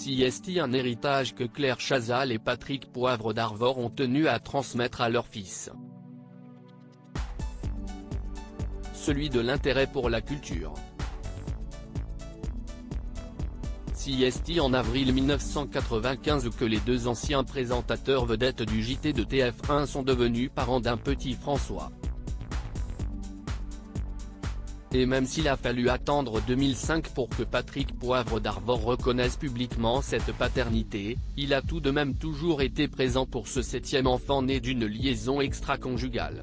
CST, un héritage que Claire Chazal et Patrick Poivre d'Arvor ont tenu à transmettre à leur fils. Celui de l'intérêt pour la culture. CST, en avril 1995, que les deux anciens présentateurs vedettes du JT de TF1 sont devenus parents d'un petit François. Et même s'il a fallu attendre 2005 pour que Patrick Poivre d'Arvor reconnaisse publiquement cette paternité, il a tout de même toujours été présent pour ce 7e enfant né d'une liaison extra-conjugale.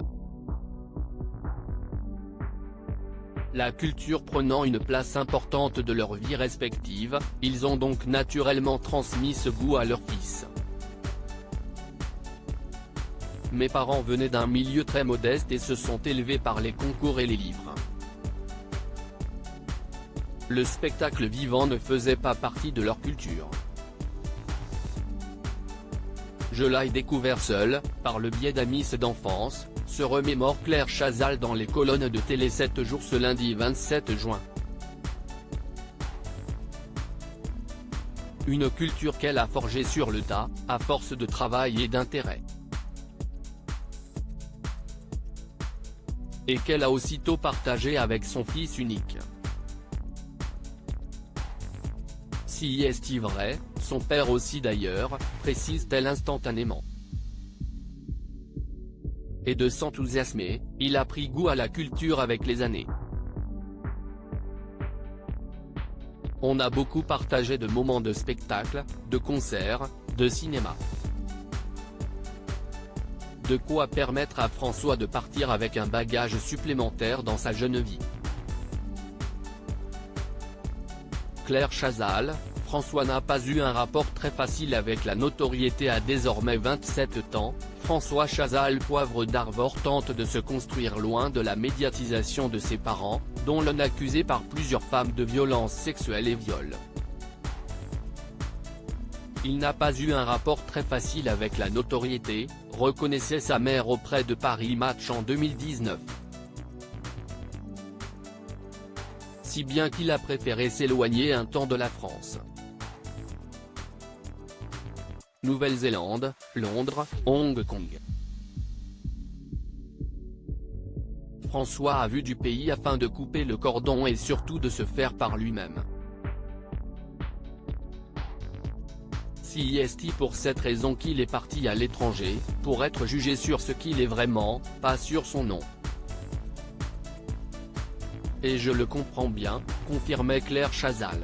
La culture prenant une place importante de leur vie respective, ils ont donc naturellement transmis ce goût à leur fils. Mes parents venaient d'un milieu très modeste et se sont élevés par les concours et les livres. Le spectacle vivant ne faisait pas partie de leur culture. Je l'ai découvert seul, par le biais d'amis d'enfance, se remémore Claire Chazal dans les colonnes de Télé 7 jours ce lundi 27 juin. Une culture qu'elle a forgée sur le tas, à force de travail et d'intérêt. Et qu'elle a aussitôt partagée avec son fils unique. Si est-il vrai, son père aussi d'ailleurs, précise-t-elle instantanément. Et de s'enthousiasmer, il a pris goût à la culture avec les années. On a beaucoup partagé de moments de spectacle, de concerts, de cinéma. De quoi permettre à François de partir avec un bagage supplémentaire dans sa jeune vie. Claire Chazal, François n'a pas eu un rapport très facile avec la notoriété. À désormais 27 ans, François Chazal Poivre d'Arvor tente de se construire loin de la médiatisation de ses parents, dont l'un accusé par plusieurs femmes de violences sexuelles et viol. Il n'a pas eu un rapport très facile avec la notoriété, reconnaissait sa mère auprès de Paris Match en 2019. Si bien qu'il a préféré s'éloigner un temps de la France. Nouvelle-Zélande, Londres, Hong Kong. François a vu du pays afin de couper le cordon et surtout de se faire par lui-même. C'est pour cette raison qu'il est parti à l'étranger, pour être jugé sur ce qu'il est vraiment, pas sur son nom. Et je le comprends bien, confirmait Claire Chazal.